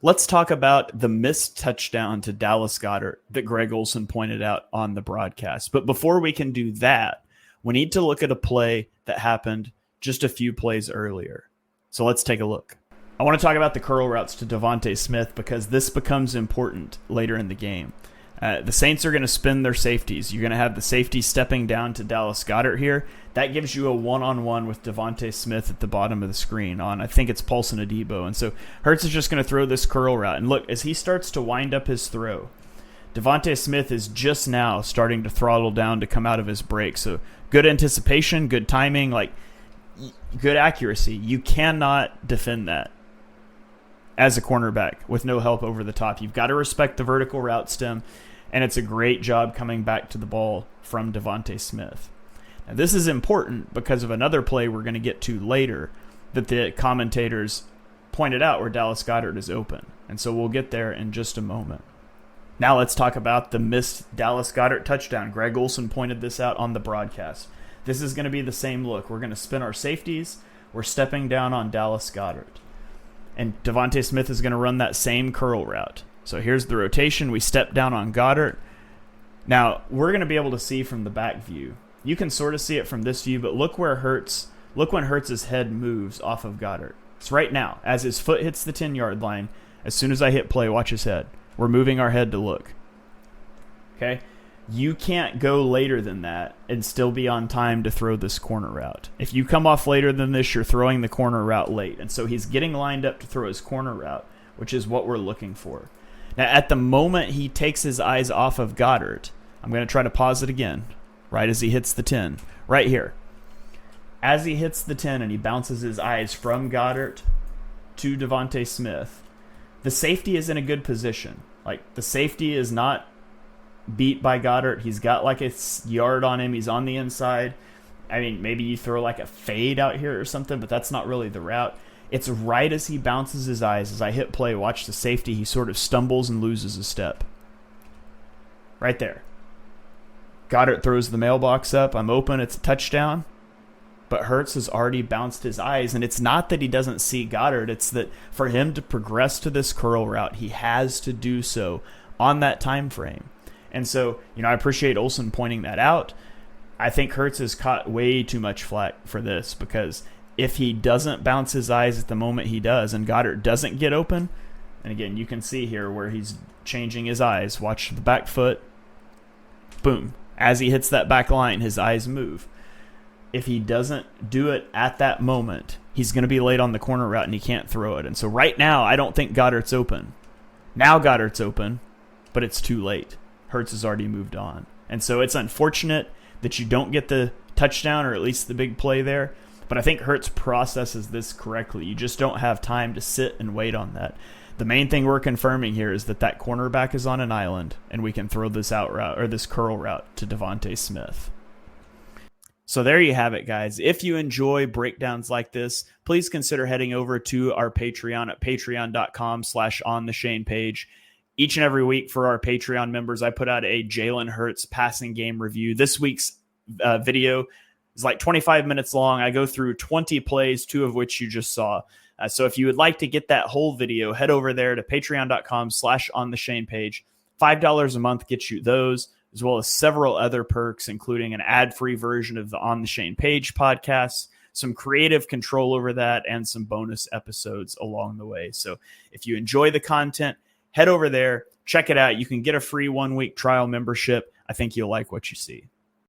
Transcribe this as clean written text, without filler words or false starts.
Let's talk about the missed touchdown to Dallas Goedert that Greg Olsen pointed out on the broadcast. But before we can do that, we need to look at a play that happened just a few plays earlier. So let's take a look. I want to talk about the curl routes to Devonte Smith because this becomes important later in the game. The Saints are going to spin their safeties. You're going to have the safety stepping down to Dallas Goedert here. That gives you a one-on-one with Devonte Smith at the bottom of the screen on, I think it's Paulson Adebo. And so Hurts is just going to throw this curl route. And look, as he starts to wind up his throw, Devonte Smith is just now starting to throttle down to come out of his break. So good anticipation, good timing, like good accuracy. You cannot defend that as a cornerback with no help over the top. You've got to respect the vertical route stem, and it's a great job coming back to the ball from Devonte Smith. Now, this is important because of another play we're going to get to later that the commentators pointed out where Dallas Goedert is open. And so we'll get there in just a moment. Now let's talk about the missed Dallas Goedert touchdown. Greg Olsen pointed this out on the broadcast. This is going to be the same look. We're going to spin our safeties. We're stepping down on Dallas Goedert. And Devonte Smith is going to run that same curl route. So here's the rotation. We step down on Goedert. Now, we're going to be able to see from the back view. You can sort of see it from this view, but look when Hurts' head moves off of Goedert. It's right now. As his foot hits the 10-yard line, as soon as I hit play, watch his head. We're moving our head to look. Okay? You can't go later than that and still be on time to throw this corner route. If you come off later than this, you're throwing the corner route late. And so he's getting lined up to throw his corner route, which is what we're looking for. Now, at the moment he takes his eyes off of Goedert, I'm going to try to pause it again, right as he hits the 10. Right here. As he hits the 10 and he bounces his eyes from Goedert to Devonte Smith, the safety is in a good position. Like, the safety is not beat by Goedert. He's got like a yard on him. He's on the inside. I mean, maybe you throw like a fade out here or something, but that's not really the route. It's right as he bounces his eyes. As I hit play, watch the safety. He sort of stumbles and loses a step. Right there. Goedert throws the mailbox up. I'm open. It's a touchdown. But Hurts has already bounced his eyes. And it's not that he doesn't see Goedert. It's that for him to progress to this curl route, he has to do so on that time frame. And so, I appreciate Olsen pointing that out. I think Hurts has caught way too much flack for this because if he doesn't bounce his eyes at the moment he does and Goedert doesn't get open, and again, you can see here where he's changing his eyes. Watch the back foot. Boom. As he hits that back line, his eyes move. If he doesn't do it at that moment, he's going to be late on the corner route and he can't throw it. And so right now, I don't think Goedert's open. Now Goedert's open, but it's too late. Hurts has already moved on. And so it's unfortunate that you don't get the touchdown or at least the big play there. But I think Hurts processes this correctly. You just don't have time to sit and wait on that. The main thing we're confirming here is that cornerback is on an island and we can throw this out route or this curl route to Devonte Smith. So there you have it, guys. If you enjoy breakdowns like this, please consider heading over to our Patreon at patreon.com/ontheshane page. Each and every week for our Patreon members, I put out a Jalen Hurts passing game review. This week's video is like 25 minutes long. I go through 20 plays, 2 of which you just saw. So if you would like to get that whole video, head over there to patreon.com/ontheshane page. $5 a month gets you those, as well as several other perks, including an ad-free version of the On the Shane page podcast, some creative control over that, and some bonus episodes along the way. So if you enjoy the content, head over there, check it out. You can get a free 1-week trial membership. I think you'll like what you see.